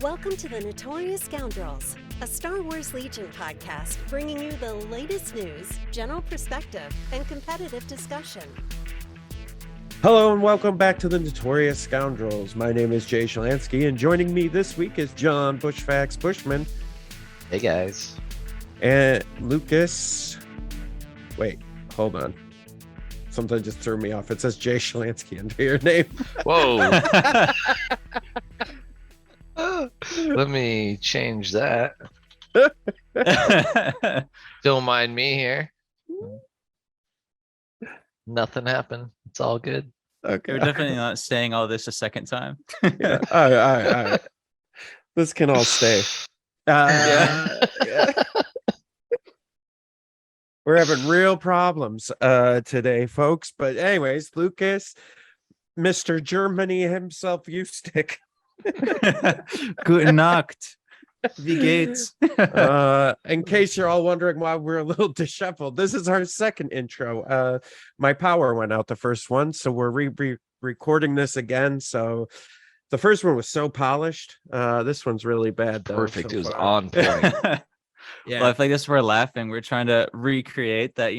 Welcome to the Notorious Scoundrels, a Star Wars Legion podcast bringing you the latest news, general perspective, and competitive discussion. Hello and welcome back to the Notorious Scoundrels. My name is Jay Shalansky, and joining me this week is John Bushfax Bushman. Hey guys. And Lucas. Wait, hold on. Something just threw me off. It says Jay Shalansky under your name. Whoa. Let me change that. Don't mind me here. Nothing happened. It's all good. Okay. We're definitely not saying all this a second time. Yeah. All right. This can all stay. Yeah. We're having real problems today, folks. But anyways, Lucas, Mr. Germany himself, you stick. Guten Nacht. Wie geht's? In case you're all wondering why we're a little disheveled, this is our second intro. My power went out the first one, so we're recording this again. So the first one was so polished. This one's really bad though. Perfect. So It was far. on point. Yeah. Well, I think this we're laughing. We're trying to recreate that,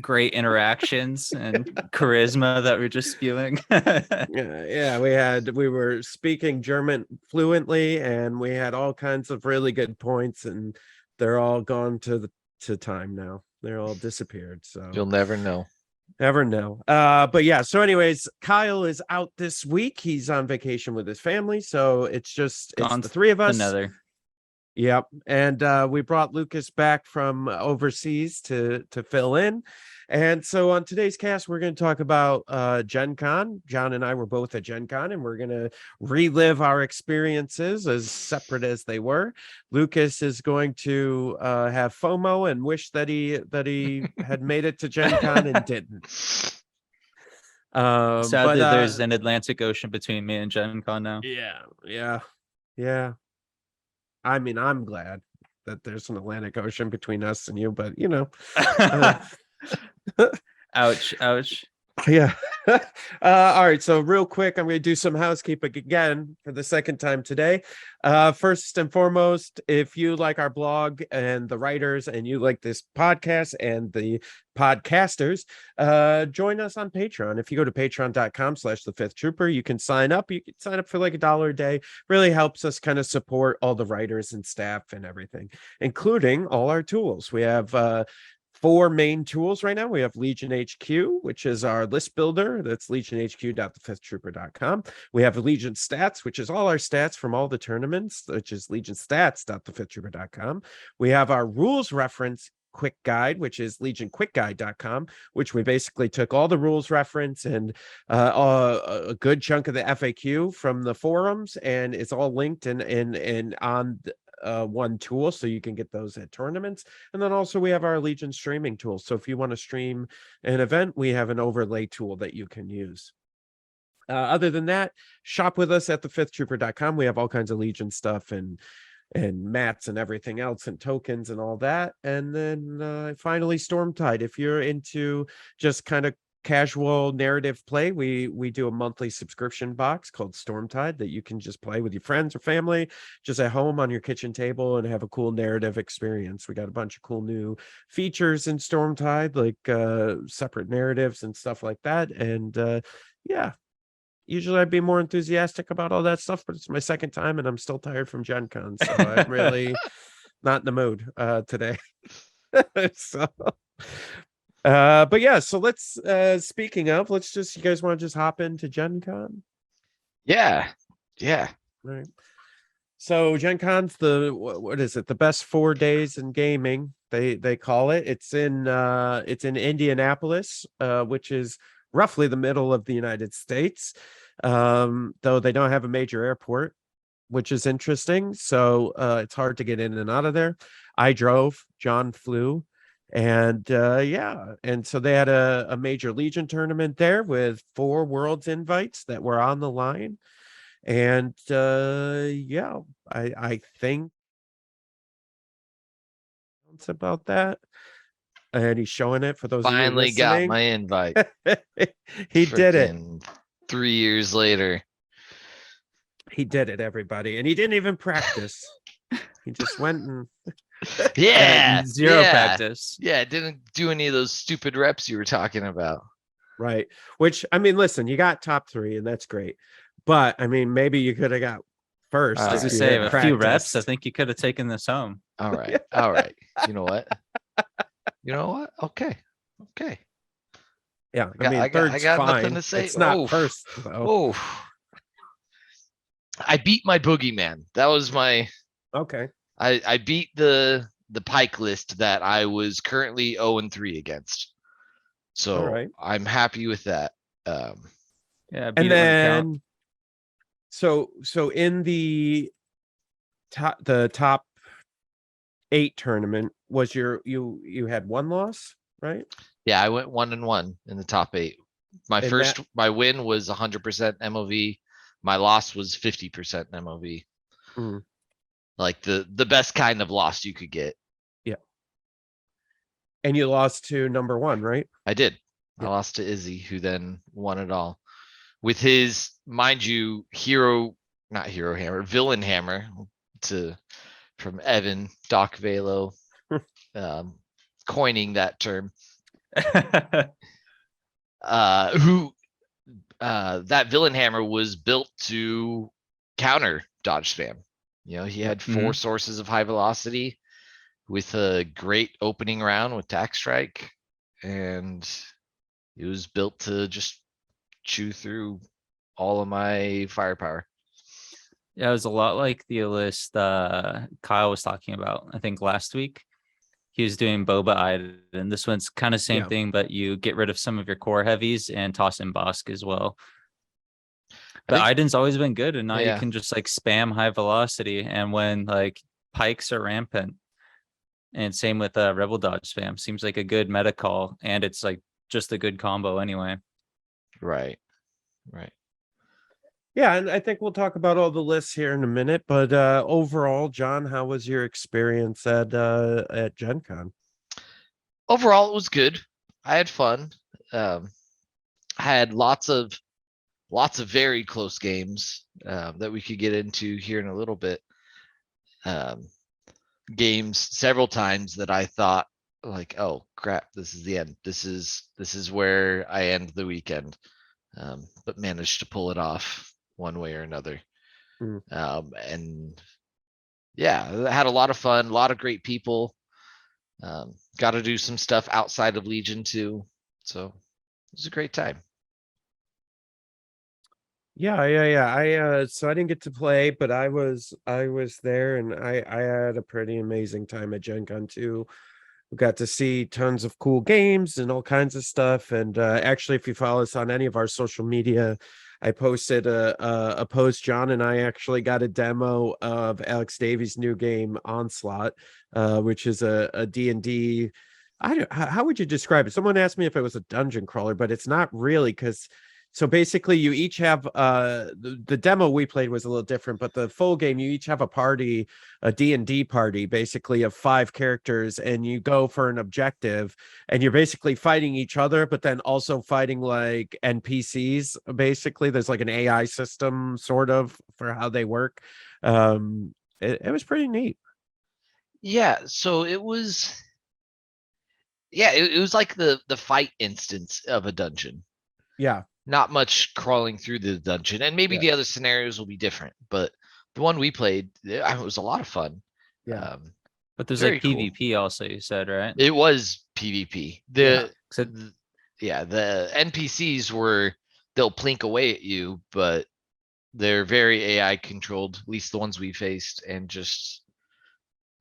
great interactions and charisma that we're just spewing. Yeah, we were speaking German fluently, and we had all kinds of really good points, and they're all gone to time now. They're all disappeared. So You'll never know. never know. But yeah, so anyways, Kyle is out this week. He's on vacation with his family, so it's the three of us. Another. Yep. And we brought Lucas back from overseas to fill in. And so on today's cast, we're going to talk about GenCon. John and I were both at GenCon, and we're going to relive our experiences as separate as they were. Lucas is going to have FOMO and wish that he had made it to GenCon and didn't. Sadly, there's an Atlantic Ocean between me and GenCon now. Yeah. I mean, I'm glad that there's an Atlantic Ocean between us and you, but Ouch. Yeah. All right. So real quick, I'm going to do some housekeeping again for the second time today. First and foremost, if you like our blog and the writers, and you like this podcast and the podcasters, join us on Patreon. If you go to patreon.com/thefifthtrooper, you can sign up. You can sign up for like $1 a day. Really helps us kind of support all the writers and staff and everything, including all our tools. We have 4 main tools right now. We have Legion HQ, which is our list builder. That's legionhq.thefifthtrooper.com. We have Legion Stats, which is all our stats from all the tournaments, which is legionstats.thefifthtrooper.com. We have our rules reference quick guide, which is legionquickguide.com, which we basically took all the rules reference and a good chunk of the FAQ from the forums, and it's all linked and on one tool, so you can get those at tournaments. And then also we have our Legion streaming tool, so if you want to stream an event, we have an overlay tool that you can use. Other than that, shop with us at thefifthtrooper.com. We have all kinds of Legion stuff and mats and everything else and tokens and all that. And then finally, Stormtide. If you're into just kind of casual narrative play, we do a monthly subscription box called Stormtide that you can just play with your friends or family just at home on your kitchen table and have a cool narrative experience. We got a bunch of cool new features in Stormtide, like separate narratives and stuff like that. And yeah, usually I'd be more enthusiastic about all that stuff, but it's my second time and I'm still tired from GenCon, so I'm really not in the mood today. So but yeah, so let's speaking of, you guys want to just hop into GenCon? Yeah. Right. So GenCon's what is it? The best 4 days in gaming, they call it. It's in Indianapolis, which is roughly the middle of the United States. Though they don't have a major airport, which is interesting. So it's hard to get in and out of there. I drove, John flew. And and so they had a major Legion tournament there with 4 Worlds invites that were on the line. And I think it's about that. And he's showing it for those Finally of you listening. got my invite. He did it. 3 years later. He did it, everybody, and he didn't even practice. He just went and Yeah. Zero yeah. practice. Yeah, didn't do any of those stupid reps you were talking about. right. Which I mean, listen, you got top 3, and that's great. But I mean, maybe you could have got first. I was if gonna you say had a few reps. I practiced. think you could have taken this home. All right. All right. You know what? You know what? Okay. Okay. Yeah, I I mean, got third's nothing fine. to say. It's not Oh, first though. oh. I beat my boogeyman. That was my Okay. I beat the pike list that I was currently 0-3 against. So All right. I'm happy with that. Yeah, And beat it when it counts. then so in the top 8 tournament was you had 1 loss, right? Yeah, I went 1-1 in the top 8. And My win was 100% MOV. My loss was 50% MOV. Mm. Like the best kind of loss you could get. Yeah. And you lost to number 1, right? I did. Yeah. I lost to Izzy, who then won it all with his, mind you, not hero hammer, villain hammer from Evan Doc Velo, coining that term. Who that villain hammer was built to counter dodge spam. You know, he had 4 sources of high velocity with a great opening round with tack strike, and it was built to just chew through all of my firepower. Yeah, it was a lot like the list Kyle was talking about, I think last week. He was doing Boba Iden, and this one's kind of same thing, but you get rid of some of your core heavies and toss in Bosk as well. But Iden's always been good, and now you can just like spam high velocity, and when like pikes are rampant, and same with Rebel Dodge spam, seems like a good meta call, and it's like just a good combo anyway. Right. Yeah, and I think we'll talk about all the lists here in a minute, but overall, John, how was your experience at GenCon? Overall, it was good. I had fun. I had lots of very close games that we could get into here in a little bit. Games several times that I thought like, oh crap, this is the end. This is where I end the weekend. But managed to pull it off one way or another. And yeah, I had a lot of fun, a lot of great people. Got to do some stuff outside of Legion too. So it was a great time. Yeah. So I didn't get to play, but I was there, and I had a pretty amazing time at Gen Con too. We got to see tons of cool games and all kinds of stuff. And actually, if you follow us on any of our social media, I posted a post. John and I actually got a demo of Alex Davies' new game Onslaught, which is a D&D. How would you describe it? Someone asked me if it was a dungeon crawler, but it's not really, because so basically you each have the demo we played was a little different, but the full game you each have a party, a D&D party, basically of 5 characters, and you go for an objective, and you're basically fighting each other, but then also fighting like NPCs. Basically, there's like an AI system sort of for how they work. It was pretty neat. Yeah, so it was. Yeah, it was like the fight instance of a dungeon. Yeah. Not much crawling through the dungeon, and maybe the other scenarios will be different, but the one we played, it was a lot of fun. Yeah. But there's like PvP also, you said, right? It was PvP. The NPCs they'll plink away at you, but they're very AI controlled, at least the ones we faced, and just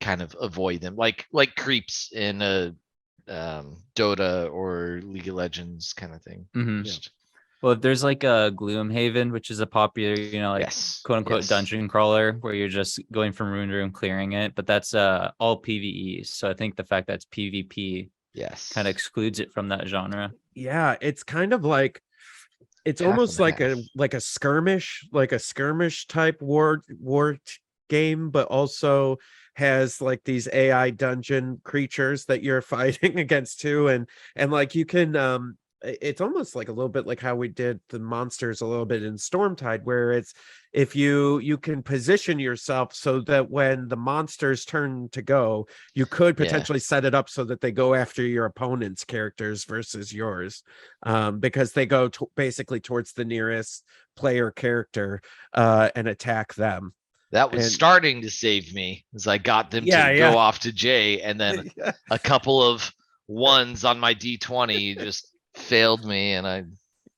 kind of avoid them, like creeps in a Dota or League of Legends kind of thing. Well, there's like a Gloomhaven, which is a popular, quote unquote dungeon crawler where you're just going from room to room clearing it, but that's all PvE. So I think the fact that it's PvP kind of excludes it from that genre. Yeah, it's kind of like it's almost like a skirmish, type war game, but also has like these AI dungeon creatures that you're fighting against too, and like you can it's almost like a little bit like how we did the monsters a little bit in Stormtide, where it's if you can position yourself so that when the monsters turn to go, you could Yeah. potentially set it up so that they go after your opponent's characters versus yours, because they go basically towards the nearest player character and attack them. That was And starting to save me as I got them Yeah, to yeah. go off to J, and then Yeah. a couple of ones on my D20 just failed me, and I,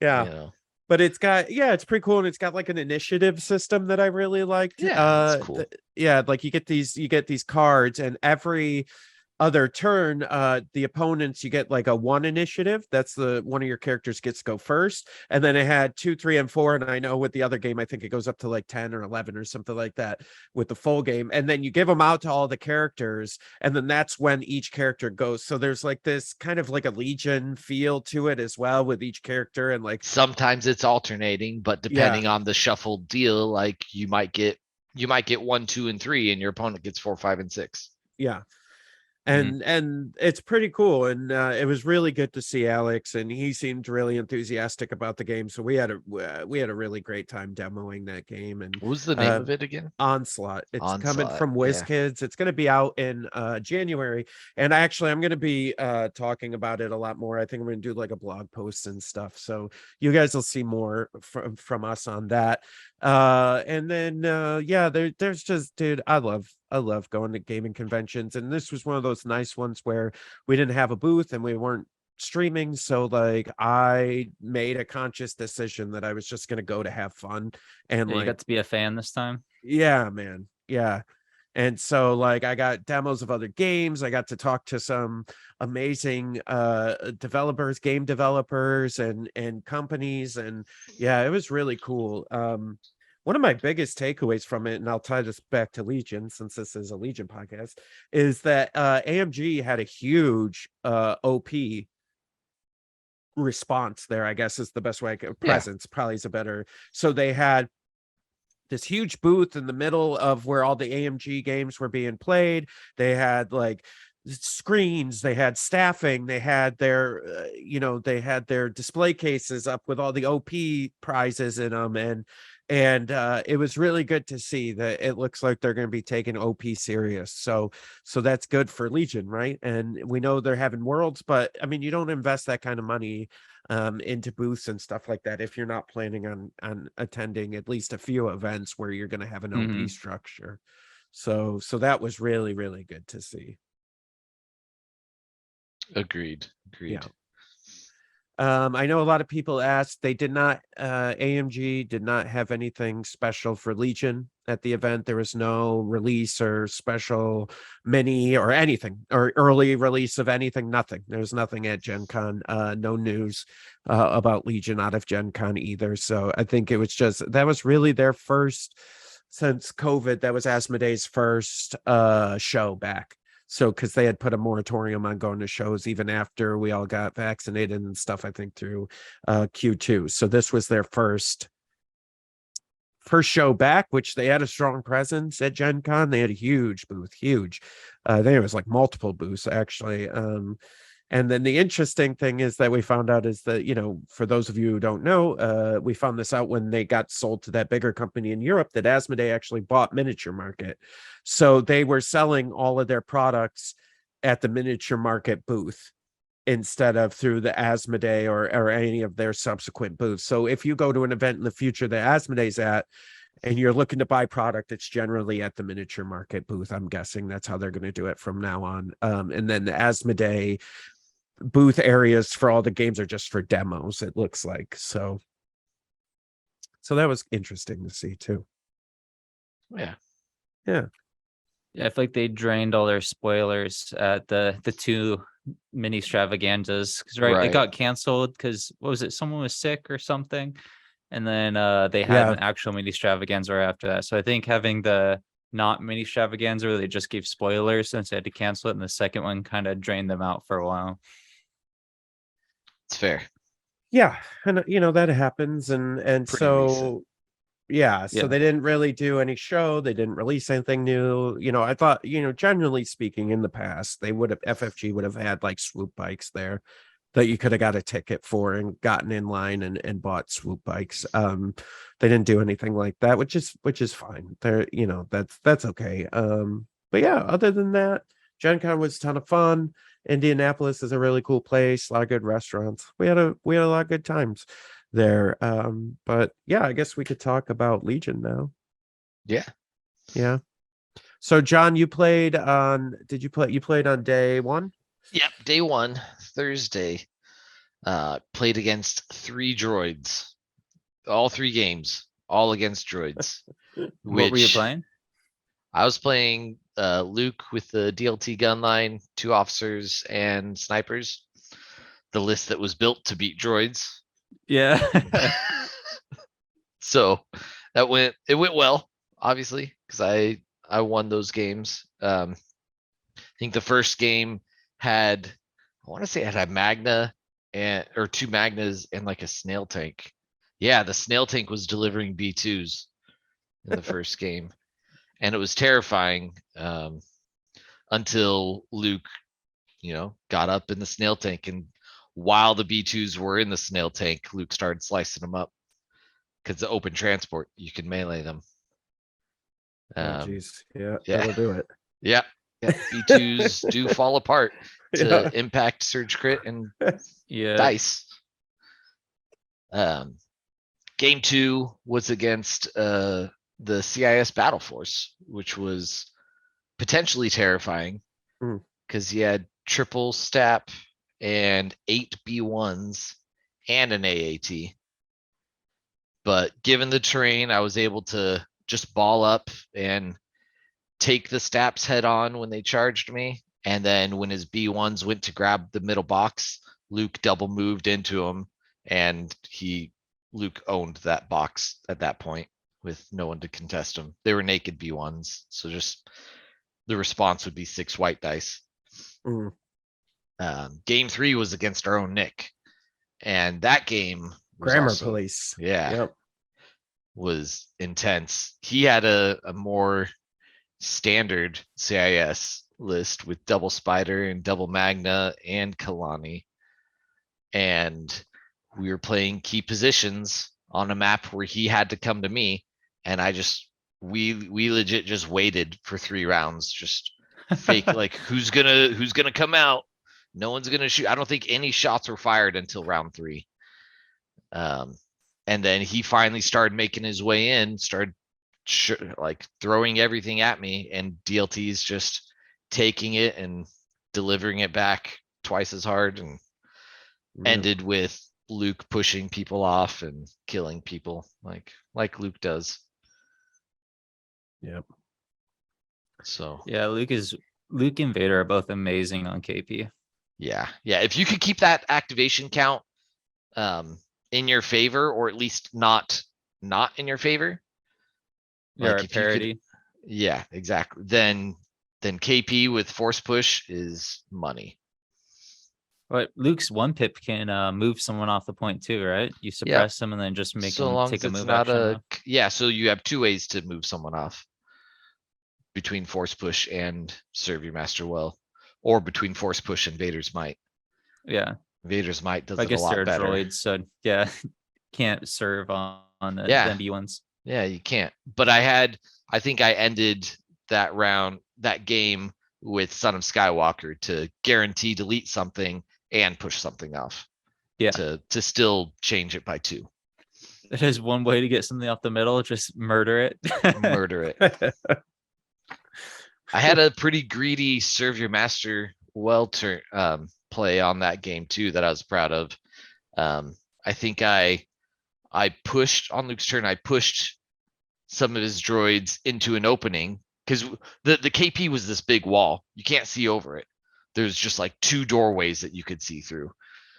Yeah. you know, But it's pretty cool, and it's got like an initiative system that I really liked. yeah, it's cool. Yeah, like you get these cards, and every other turn, the opponents, you get like a 1 initiative. That's the one of your characters gets to go first, and then it had 2, 3, and 4. And I know with the other game, I think it goes up to like 10 or 11 or something like that with the full game. And then you give them out to all the characters, and then that's when each character goes. So there's like this kind of like a Legion feel to it as well with each character, and like Sometimes it's alternating, but depending on the shuffled deal, like you might get 1, 2, and 3, and your opponent gets 4, 5, and 6. yeah. And it's pretty cool, and it was really good to see Alex, and he seemed really enthusiastic about the game. So we had a really great time demoing that game. And What was the name of it again? Onslaught. It's coming Onslaught, from yeah. WizKids. It's going to be out in January, and I'm going to be talking about it a lot more. I think I'm going to do like a blog post and stuff, so you guys will see more from us on that. And then there's just, dude, I love going to gaming conventions, and this was one of those nice ones where we didn't have a booth and we weren't streaming, so like I made a conscious decision that I was just going to go to have fun. And Yeah, you got to be a fan this time. yeah, man, yeah. And so like I got demos of other games. I got to talk to some amazing developers, game developers, and companies, and yeah, it was really cool. One of my biggest takeaways from it, and I'll tie this back to Legion since this is a Legion podcast, is that AMG had a huge OP response there, I guess is the best way. Presence probably is a better. So they had this huge booth in the middle of where all the AMG games were being played. They had like screens, they had staffing, they had their they had their display cases up with all the OP prizes in them, and it was really good to see that it looks like they're going to be taking OP serious. So that's good for Legion, right? And we know they're having worlds, but I mean, you don't invest that kind of money into booths and stuff like that if you're not planning on attending at least a few events where you're going to have an OP structure. So that was really, really good to see. Agreed. Yeah. I know a lot of people asked, they did not, AMG did not have anything special for Legion at the event. There was no release or special mini or anything, or early release of anything, nothing. There was nothing at GenCon, no news about Legion out of GenCon either. So I think it was just, that was really their first, since COVID, that was Asmodee's first show back. So, because they had put a moratorium on going to shows even after we all got vaccinated and stuff, I think through Q2. So this was their first show back, which they had a strong presence at Gen Con. They had a huge booth, huge. There was like multiple booths actually. And then the interesting thing is that we found out is that, for those of you who don't know, we found this out when they got sold to that bigger company in Europe, that Asmodee actually bought Miniature Market. So they were selling all of their products at the Miniature Market booth instead of through the Asmodee or any of their subsequent booths. So if you go to an event in the future that Asmodee's at, and you're looking to buy product, it's generally at the Miniature Market booth. I'm guessing that's how they're going to do it from now on. And then the Asmodee booth areas for all the games are just for demos, it looks like. So that was interesting to see too. Yeah. Yeah, I feel like they drained all their spoilers at the two mini extravaganzas, because they got canceled because, what was it, someone was sick or something, and then they had an actual mini extravaganza right after that. So I think having the not mini extravaganza where they just gave spoilers, since they had to cancel it, and the second one kind of drained them out for a while. It's fair. Yeah, and that happens, and Pretty so recent. yeah, so they didn't really do any show, they didn't release anything new. I thought, generally speaking, in the past, they would have, FFG would have had like swoop bikes there, that you could have got a ticket for and gotten in line and bought swoop bikes. They didn't do anything like that, which is fine. They're, that's okay. But yeah, other than that, Gen Con was a ton of fun. Indianapolis is a really cool place, a lot of good restaurants. We had a lot of good times there. But yeah, I guess we could talk about Legion now. Yeah. Yeah. So John, you played on you played on day one? Yep. Day one, Thursday. Played against 3 droids. All 3 games, all against droids. What were you which playing? I was playing Luke with the DLT gun line, 2 officers and snipers. The list that was built to beat droids. Yeah. So it went well, obviously, because I won those games. I think the first game had, I want to say it had Magna or 2 Magnas and like a snail tank. Yeah, the snail tank was delivering B2s in the first game. And it was terrifying until Luke, got up in the snail tank. And while the B2s were in the snail tank, Luke started slicing them up. Because the open transport, you can melee them. Oh geez. Yeah, yeah. that'll do it. Yeah. B2s do fall apart to Yeah. impact surge crit and Yeah. dice. Game 2 was against the CIS Battle Force, which was potentially terrifying because he had triple stap and 8 B1s and an AAT. But given the terrain, I was able to just ball up and take the staps head on when they charged me. And then when his B1s went to grab the middle box, Luke double moved into him and Luke owned that box at that point with no one to contest him. They were naked B1s. So just the response would be 6 white dice. Game 3 was against our own Nick. And that game was Grammar also, Police. Yeah. Yep. Was intense. He had a more standard CIS list with double spider and double magna and Kalani. And we were playing key positions on a map where he had to come to me. And we legit just waited for 3 rounds, just fake like who's gonna come out. No one's gonna shoot. I don't think any shots were fired until round 3. And then he finally started making his way in, started like throwing everything at me, and DLT's just taking it and delivering it back twice as hard, and ended with Luke pushing people off and killing people like Luke does. Yep. So yeah, Luke and Vader are both amazing on KP. Yeah. If you could keep that activation count in your favor, or at least not in your favor. You're Like a if you parody. could, yeah, exactly. Then KP with force push is money. But Luke's 1-pip can move someone off the point too, right? You suppress them and then just make So them long take as a it's move not action. so you have 2 ways to move someone off. Between force push and serve your master well, or between force push and Vader's might. Yeah. Vader's might does I it a guess lot they're better. droids, so yeah, can't serve on the B ones. Yeah, you can't. But I think I ended that game with Son of Skywalker to guarantee delete something and push something off. Yeah. To still change it by 2. There's one way to get something off the middle, just murder it. Murder it. I had a pretty greedy serve your master well turn play on that game too that I was proud of. I think I pushed on Luke's turn. I pushed some of his droids into an opening because the KP was this big wall. You can't see over it. There's just like 2 doorways that you could see through.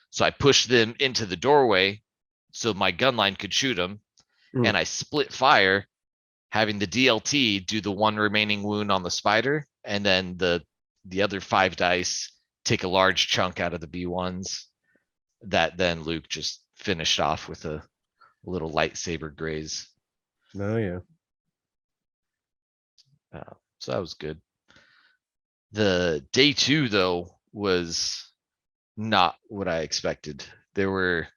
So I pushed them into the doorway so my gun line could shoot them, and I split fire, having the DLT do the 1 remaining wound on the spider, and then the other 5 dice take a large chunk out of the B1s that then Luke just finished off with a little lightsaber graze. Oh yeah. So that was good. The day 2 though was not what I expected. There were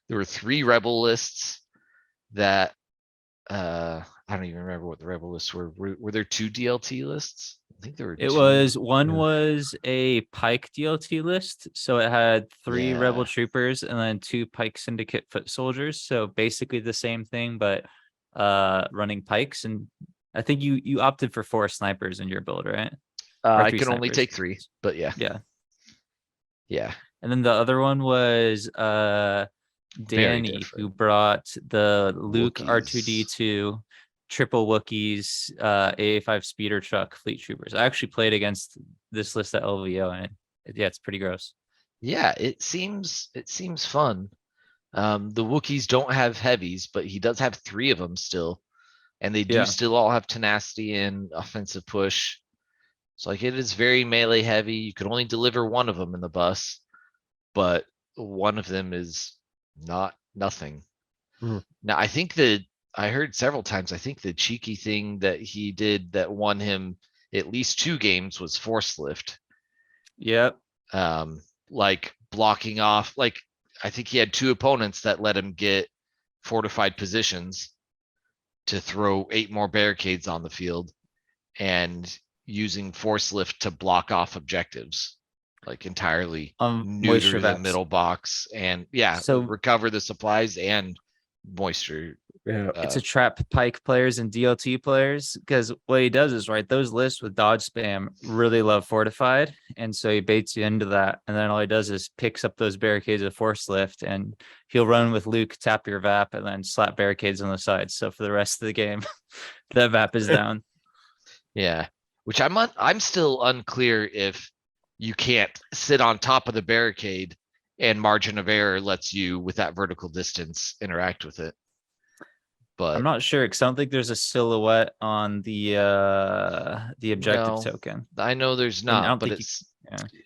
3 rebel lists that I don't even remember what the rebel lists were. Were there 2 DLT lists? I think there were It 2. was one Yeah. was a Pike DLT list, so it had 3 Rebel Yeah. Troopers and then 2 Pike Syndicate foot soldiers. So basically the same thing, but running pikes. And I think you opted for 4 snipers in your build, right? Or I 3 can only snipers. take 3, but yeah. Yeah. Yeah. And then the other one was Very Danny, who different. brought the Luke Wookiees. R2D2 triple Wookiees, AA5 speeder truck fleet troopers. I actually played against this list at LVO, and yeah, it's pretty gross. Yeah, it seems fun. The Wookiees don't have heavies, but he does have 3 of them still. And they do Yeah. still all have tenacity and offensive push. So like it is very melee heavy. You can only deliver one of them in the bus, but one of them is nothing. Mhm. Now I think that I heard several times, I think the cheeky thing that he did that won him at least 2 games was force lift. Yep. Like blocking off, like I think he had 2 opponents that let him get fortified positions to throw 8 more barricades on the field and using force lift to block off objectives, like entirely Moisture neuter the vaps. middle box and So- recover the supplies and moisture. Yeah. It's a trap Pike players and DLT players, because what he does is, right, those lists with dodge spam really love fortified, and so he baits you into that, and then all he does is picks up those barricades of force lift, and he'll run with Luke, tap your VAP, and then slap barricades on the sides. So for the rest of the game, that VAP is down. Yeah, which I'm still unclear if you can't sit on top of the barricade and margin of error lets you, with that vertical distance, interact with it. But I'm not sure, because I don't think there's a silhouette on the objective No. token. I know there's And I not, don't but think you- it's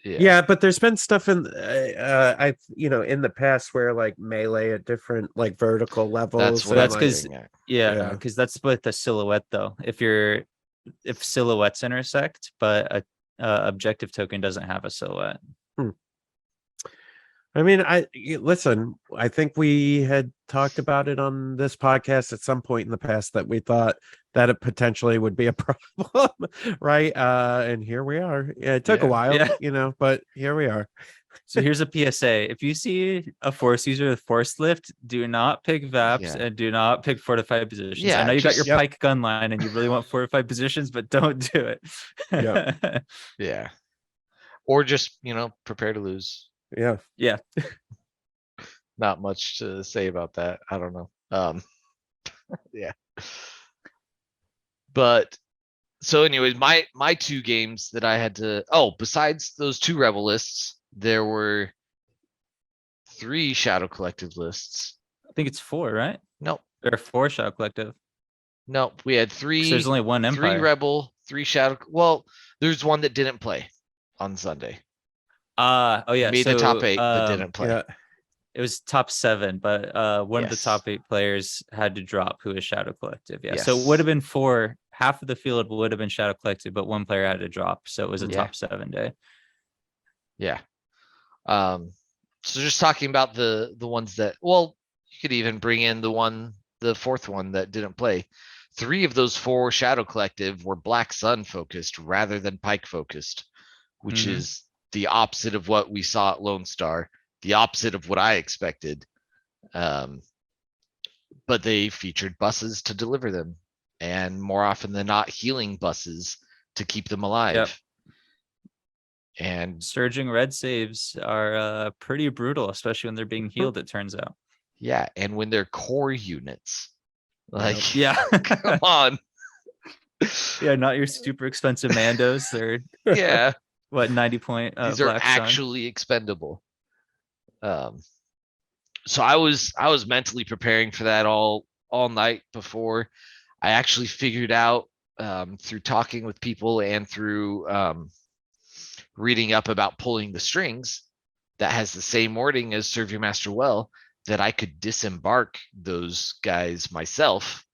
yeah. Yeah, but there's been stuff in I in the past where like melee at different like vertical levels. That's what and, I'm that's 'cause- getting at. Yeah, Yeah. because that's with the silhouette though. If silhouettes intersect, but a objective token doesn't have a silhouette. I mean, listen, I think we had talked about it on this podcast at some point in the past that we thought that it potentially would be a problem, right? And here we are. Yeah, it took a Yeah. while, Yeah. but here we are. So here's a PSA: if you see a force user with force lift, do not pick VAPs Yeah. and do not pick fortified positions. I Yeah, know you got your just- Pike gun line and you really want fortified positions, but don't do it. Yeah. Yeah. Or just, prepare to lose. Yeah. Yeah. Not much to say about that. I don't know. Yeah. But so anyways, my 2 games that I had to, besides those 2 rebel lists, there were 3 Shadow Collective lists. I think it's 4, right? Nope. There are 4 Shadow Collective. Nope. We had 'Cause 3. there's only one 3 Empire. rebel, 3 Shadow. Well, there's one that didn't play on Sunday. Oh yeah. Made the top 8, but didn't play. Yeah. It was top 7, but one of the Yes. top 8 players had to drop, who is Shadow Collective. Yeah. So it Yes. would have been 4. Half of the field would have been Shadow Collective, but one player had to drop. So it was a Yeah. top 7 day. Yeah. So just talking about the ones that, well, you could even bring in the 4th one that didn't play. 3 of those 4 Shadow Collective were Black Sun focused rather than Pike focused, which Mhm. is the opposite of what we saw at Lone Star, the opposite of what I expected. But they featured buses to deliver them, and more often than not, healing buses to keep them alive. And Surging red saves are pretty brutal, especially when they're being healed, it turns out. yeah, and when they're core units, like, Yeah. come on. Yeah, not your super expensive Mandos. They're Yeah, what, 90 point these are Black Sun. actually expendable. So I was mentally preparing for that all night before. I actually figured out through talking with people and through reading up about pulling the strings that has the same wording as Serve Your Master Well, that I could disembark those guys myself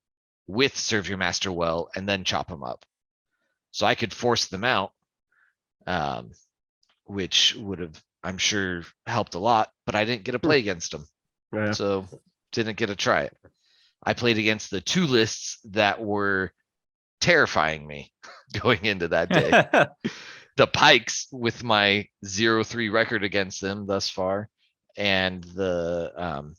with Serve Your Master Well and then chop them up. So I could force them out, which would have I'm sure helped a lot, but I didn't get to play against him. Yeah. So didn't get to try it. I played against the 2 lists that were terrifying me going into that day. The Pikes with my 0-3 record against them thus far, and the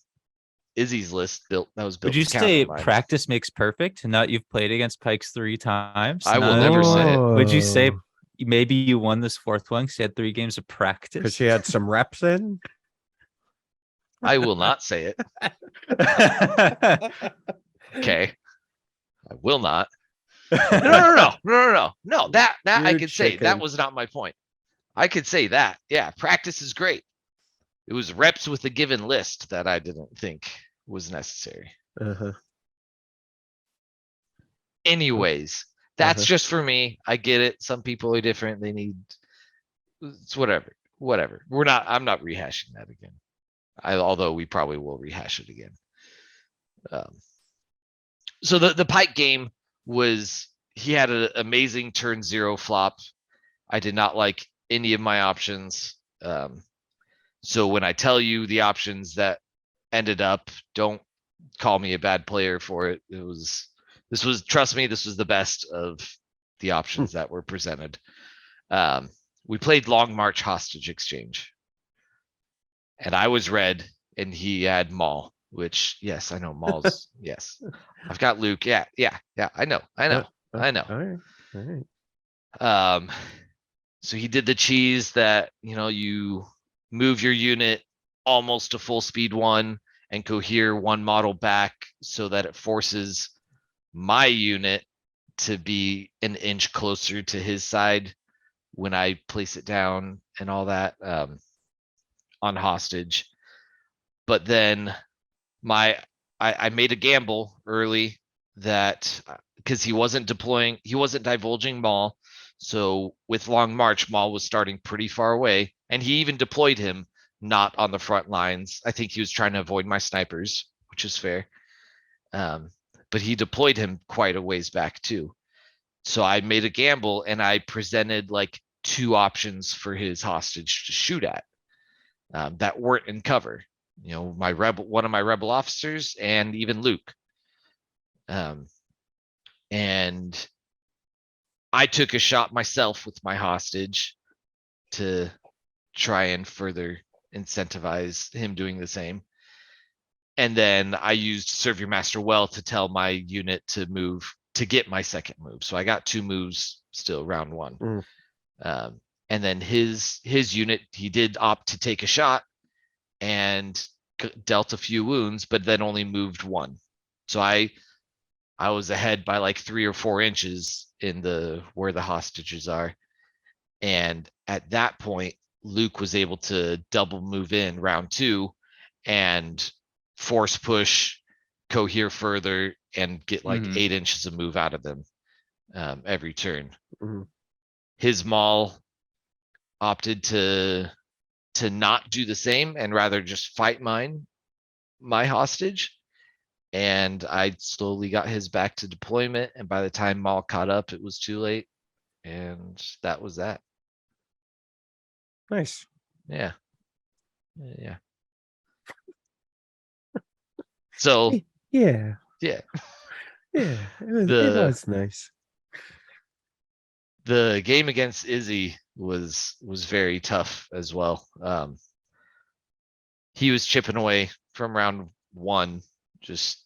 Izzy's list that was built Would you to counter say mine. practice makes perfect? Not you've played against Pikes 3 times. I will Not never say it. Would you say Oh, maybe you won this 4th one because you had 3 games of practice? because she had some reps in? I will not say it. Okay. I will not. No. That I You could say. chicken. That was not my point. I could say that. Yeah, practice is great. It was reps with a given list that I didn't think was necessary. Uh-huh. Anyways, that's Uh-huh. just for me. I get it. Some people are different. They need it's whatever. I'm not rehashing that again. Although we probably will rehash it again. So the Pike game was, he had an amazing turn 0 flop. I did not like any of my options. So when I tell you the options that ended up, don't call me a bad player for it. Trust me, this was the best of the options that were presented. We played Long March Hostage Exchange. And I was red and he had Maul, which, yes, I know Maul's, yes. I've got Luke. Yeah. I know. All right. So he did the cheese that, you move your unit almost to full speed 1 and cohere 1 model back so that it forces my unit to be an inch closer to his side when I place it down and all that on hostage. But then I made a gamble early that because he wasn't divulging Maul. So with Long March, Maul was starting pretty far away, and he even deployed him not on the front lines. I think he was trying to avoid my snipers, which is fair. But he deployed him quite a ways back too. So I made a gamble and I presented like 2 options for his hostage to shoot at that weren't in cover. One of my rebel officers and even Luke. And I took a shot myself with my hostage to try and further incentivize him doing the same. And then I used Serve Your Master Well to tell my unit to move to get my second move. So I got 2 moves still round 1. And then his unit, he did opt to take a shot and dealt a few wounds, but then only moved 1. So I was ahead by like 3 or 4 inches in where the hostages are. And at that point, Luke was able to double move in round 2 and force push, cohere further, and get like 8 inches of move out of them every turn. His Maul opted to not do the same and rather just fight my hostage. And I slowly got his back to deployment. And by the time Maul caught up, it was too late. And that was that. Nice. Yeah. So Yeah. yeah. It was nice. The game against Izzy was very tough as well. He was chipping away from round 1, just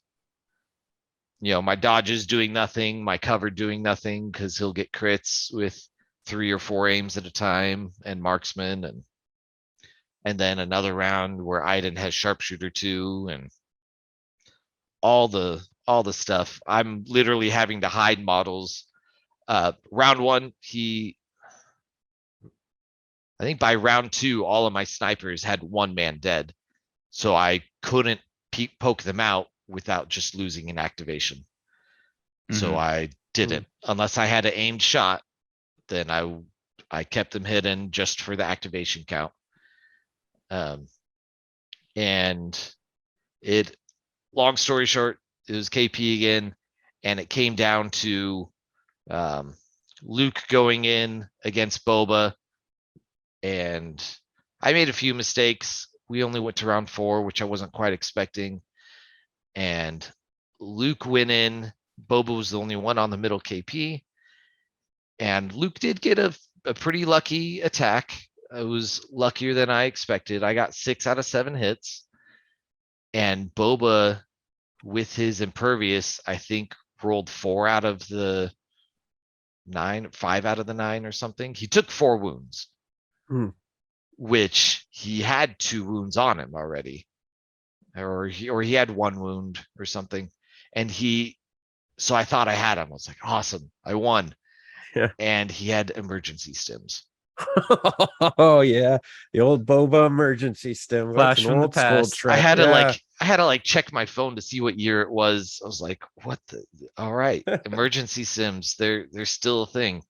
my dodges doing nothing, my cover doing nothing, because he'll get crits with 3 or 4 aims at a time and marksman, and then another round where Iden has sharpshooter 2 and all the stuff. I'm literally having to hide models. Round 1, I think by round 2, all of my snipers had 1 man dead. So I couldn't poke them out without just losing an activation. So I didn't. Unless I had an aimed shot, then I kept them hidden just for the activation count. And long story short, it was KP again, and it came down to Luke going in against Boba and I made a few mistakes. We only went to round 4, which I wasn't quite expecting. And Luke went in. Boba was the only one on the middle KP. And Luke did get a pretty lucky attack. It was luckier than I expected. I got 6 out of 7 hits. And Boba, with his impervious, I think rolled 4 out of the 9, 5 out of the 9 or something. He took 4 wounds, which he had 2 wounds on him already, or he had 1 wound or something. And so I thought I had him. I was like, awesome, I won. Yeah. And he had emergency stims. Oh yeah, the old Boba emergency stim. That's Flash an from the old school past. trick. I had Yeah. to like check my phone to see what year it was. I was like, what the, all right, emergency sims, they're still a thing.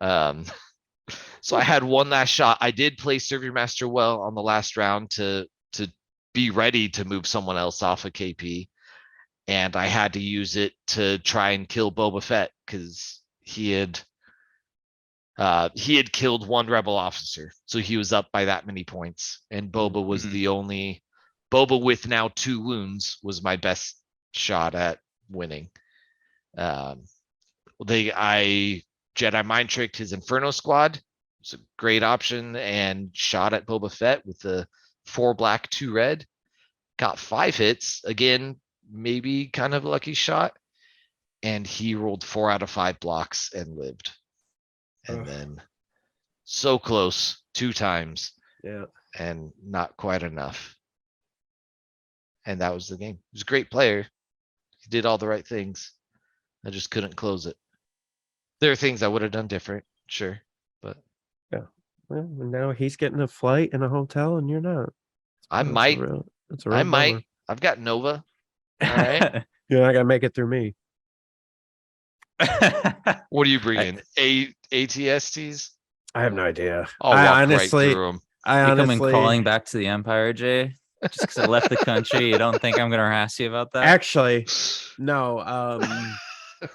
So I had one last shot. I did play Serve Your Master well on the last round to be ready to move someone else off of KP. And I had to use it to try and kill Boba Fett because he had killed 1 rebel officer. So he was up by that many points. And Boba was the only Boba with now 2 wounds was my best shot at winning. I Jedi mind tricked his Inferno squad. It's a great option, and shot at Boba Fett with the 4 black, 2 red. Got 5 hits. Again, maybe kind of a lucky shot. And he rolled 4 out of 5 blocks and lived. And then so close 2 times. Yeah. And not quite enough. And that was the game. He was a great player. He did all the right things. I just couldn't close it. There are things I would have done different, sure. But Yeah. Well, and now he's getting a flight and a hotel, and you're not. I That's might. That's a real bummer. might. I've got Nova. All right. You're not gonna make it through me. What are you bringing? ATSTs? I have no idea. I'll I walk honestly, right through them. You coming crawling back to the Empire, Jay? Just because I left the country, you don't think I'm gonna harass you about that? Actually, no.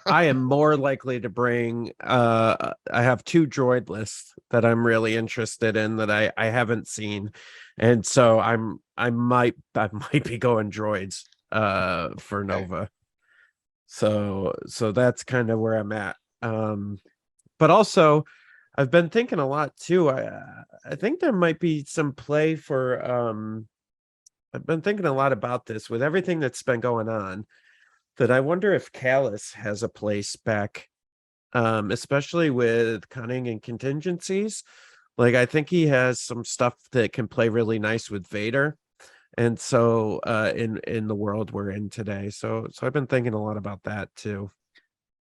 I am more likely to bring. I have 2 droid lists that I'm really interested in that I haven't seen, and so I might be going droids for Nova. So that's kind of where I'm at. But also I've been thinking a lot too. I think there might be some play for I've been thinking a lot about this with everything that's been going on, that I wonder if Callus has a place back, especially with cunning and contingencies. Like I think he has some stuff that can play really nice with Vader. And so in the world we're in today. So I've been thinking a lot about that too.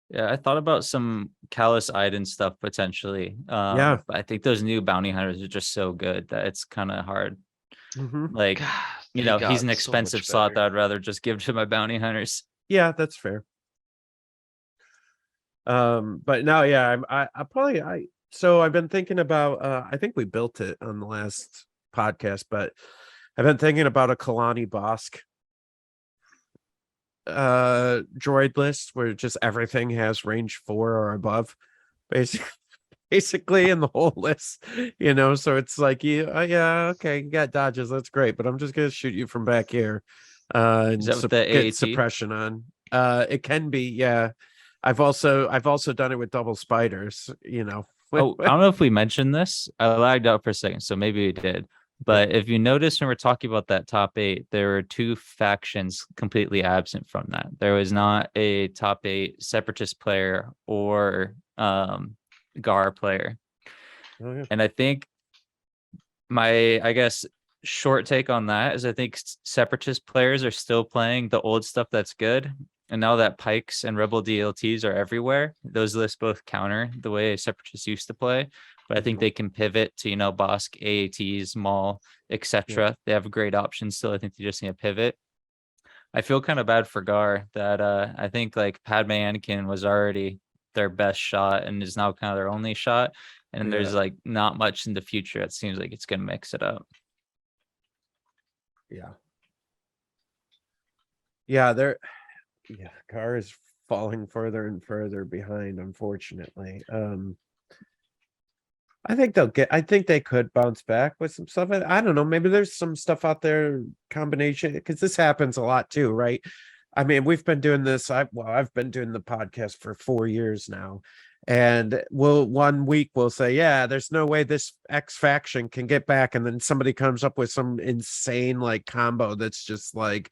Yeah, I thought about some Callus Iden stuff potentially. Yeah. But I think those new bounty hunters are just so good that it's kind of hard. Like, God, you they know, got he's an so expensive much slot that better. I'd rather just give to my bounty hunters. Yeah, that's fair. But no, yeah, I probably so I've been thinking about I think we built it on the last podcast, but I've been thinking about a Kalani Bosk droid list where just everything has range 4 or above, basically in the whole list, so it's like yeah, okay, you got dodges, that's great, but I'm just gonna shoot you from back here Is and that with the get AAT? suppression on. It can be, yeah. I've also done it with double spiders. Oh, I don't know if we mentioned this. I lagged out for a second, so maybe we did. But if you notice when we're talking about that top 8, there were 2 factions completely absent from that. There was not a top 8 separatist player or GAR player. Oh, yeah. And I think I guess, short take on that is I think separatist players are still playing the old stuff that's good. And now that Pikes and Rebel DLTs are everywhere, those lists both counter the way separatists used to play. But I think they can pivot to, Bosk, AATs, Maul, etc. They have a great option still. I think they just need to pivot. I feel kind of bad for Gar that I think like Padme Anakin was already their best shot and is now kind of their only shot. And there's like not much in the future. It seems like it's gonna mix it up. Yeah. Gar is falling further and further behind, unfortunately. I think I think they could bounce back with some stuff. I don't know. Maybe there's some stuff out there combination because this happens a lot too, right? I mean, we've been doing this. I've been doing the podcast for 4 years now. And one week we'll say, yeah, there's no way this X faction can get back. And then somebody comes up with some insane like combo that's just like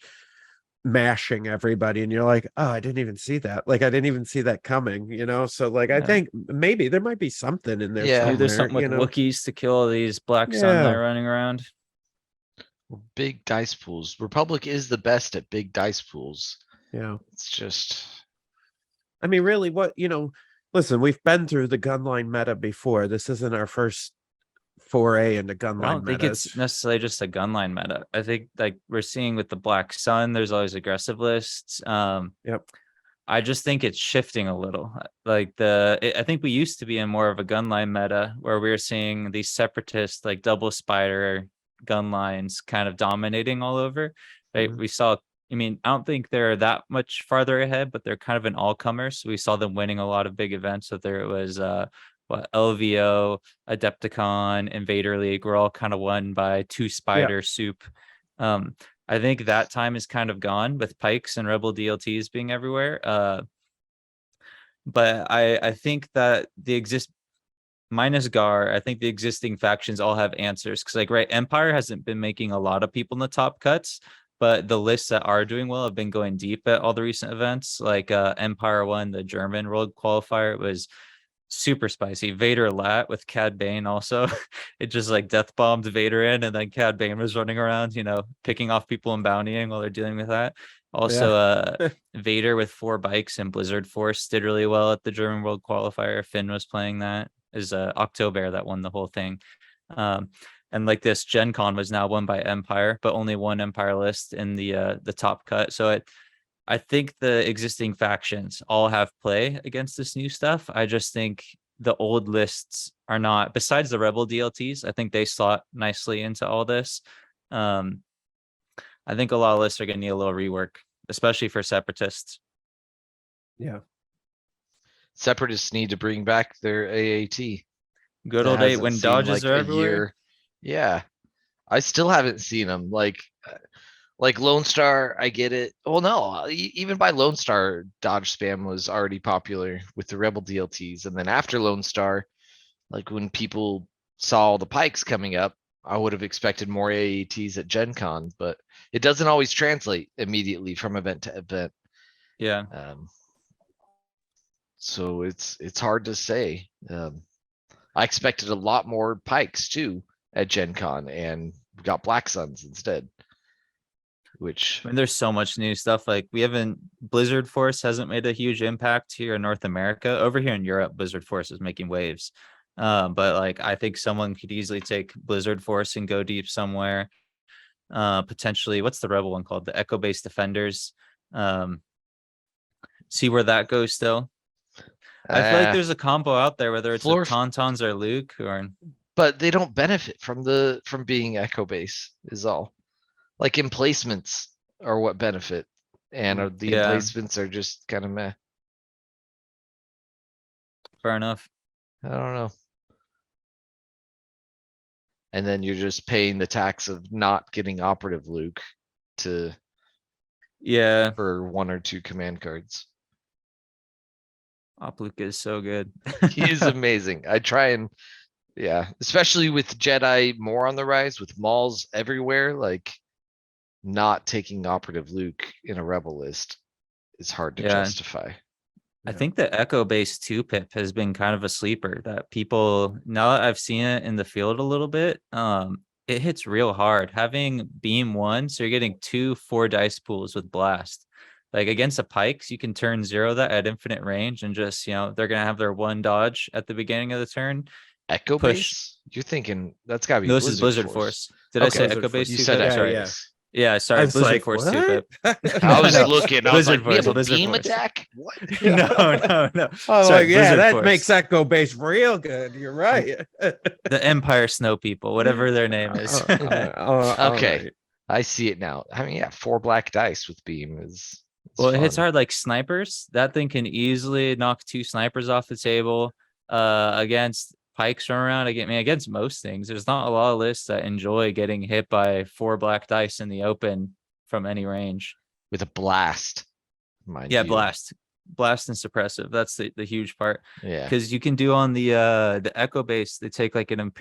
mashing everybody, and you're like, oh, I didn't even see that, like I didn't even see that coming, so like I Yeah. think maybe there might be something in there Yeah. Maybe there's somewhere, something with Wookiees to kill all these Black Sun that Yeah. are running around. Big dice pools. Republic is the best at big dice pools. yeah It's just I mean, really, listen, we've been through the gunline meta before. This isn't our first foray into I gunline don't think metas. it's necessarily just a gunline meta. I think like we're seeing with the Black Sun, there's always aggressive lists. Yep. I just think it's shifting a little. Like I think we used to be in more of a gunline meta where we were seeing these separatist like double spider gun lines kind of dominating all over. Right? Mhm. We saw. I mean, I don't think they're that much farther ahead, but they're kind of an all-comers. We saw them winning a lot of big events. Whether it was LVO, Adepticon, Invader League, were all kind of won by two spider soup. I think that time is kind of gone with Pikes and Rebel DLTs being everywhere. But I think that minus Gar, I think the existing factions all have answers. Because like Empire hasn't been making a lot of people in the top cuts, but the lists that are doing well have been going deep at all the recent events. Like Empire won the German World Qualifier. It was super spicy. Vader Lat with Cad Bane also. It just like death bombed Vader in, and then Cad Bane was running around, picking off people and bountying while they're dealing with that. Also, Vader with 4 bikes and Blizzard Force did really well at the German World Qualifier. Finn was playing that. Is October that won the whole thing. And like this GenCon was now won by Empire, but only one Empire list in the top cut. So I think the existing factions all have play against this new stuff. I just think the old lists are not, besides the Rebel DLTs, I think they slot nicely into all this. I think a lot of lists are going to need a little rework, especially for Separatists. Yeah. Separatists need to bring back their AAT. Good That old day hasn't when seen, dodges like, are a everywhere. year. Yeah. I still haven't seen them. Like Lone Star, I get it. Well, no, even by Lone Star, dodge spam was already popular with the Rebel DLTs. And then after Lone Star, like when people saw all the pikes coming up, I would have expected more AATs at Gen Con, but it doesn't always translate immediately from event to event. Yeah. So it's hard to say. I expected a lot more pikes too at Gen Con, and we got Black Suns instead. Which I mean, there's so much new stuff. Like Blizzard Force hasn't made a huge impact here in North America. Over here in Europe, Blizzard Force is making waves. But like I think someone could easily take Blizzard Force and go deep somewhere. Potentially, what's the Rebel one called? The Echo Based Defenders. See where that goes still. I feel like there's a combo out there, whether it's with Tauntauns or Luke, but they don't benefit from being Echo Base is all. Like emplacements are what benefit, and the emplacements are just kind of meh. Fair enough. I don't know. And then you're just paying the tax of not getting operative Luke for 1 or 2 command cards. Op Luke is so good. He is amazing. I try and especially with Jedi more on the rise, with Mauls everywhere, like not taking operative Luke in a Rebel list is hard to justify. I think the Echo Base 2 pip has been kind of a sleeper that people, now that I've seen it in the field a little bit, it hits real hard. Having beam 1, so you're getting 2 4 dice pools with blast. Like against the pikes, you can turn 0 that at infinite range and just, they're gonna have their 1 dodge at the beginning of the turn. Echo Base? You're thinking that's gotta be this is Blizzard Force. Did I say Echo Base? You said Echo yeah. Base. Yeah, sorry, Blizzard like, Force what? 2 pip. I was looking. I was Blizzard like, we have Force, a Blizzard beam Force. attack? What? No. Oh, Sorry, like, yeah, Blizzard that Force. makes Echo Base real good. You're right. The Empire Snow People, whatever their name is. Okay, right. I see it now. I mean, 4 black dice with beam is. Well, it hits hard like snipers. That thing can easily knock 2 snipers off the table. Against pikes run around. Against most things, there's not a lot of lists that enjoy getting hit by 4 black dice in the open from any range. With a blast, mind Yeah, you. blast and suppressive. That's the huge part. Yeah. Because you can do on the Echo base, they take like an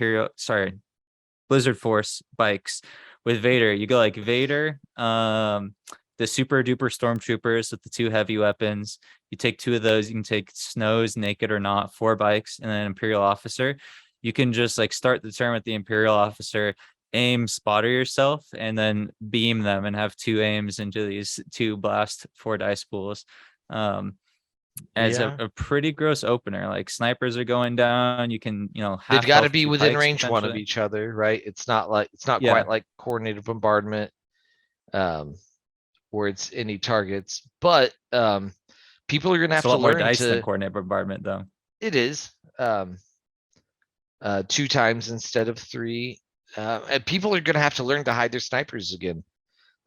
Blizzard Force bikes with Vader. You go like Vader, the super duper stormtroopers with the 2 heavy weapons. You take 2 of those. You can take Snows, naked or not, 4 bikes, and then Imperial Officer. You can just like start the turn with the Imperial Officer, aim spotter yourself, and then beam them and have 2 aims into these 2 blast 4 dice pools. And it's a pretty gross opener. Like snipers are going down. You can, They've got to half-health be 2 within pikes range one of potentially. each other, right? It's not Yeah. quite like coordinated bombardment, where it's any targets, but people are gonna have It's a to lot more learn dice than to. coordinate bombardment, though. It is 2 times instead of 3, and people are gonna have to learn to hide their snipers again.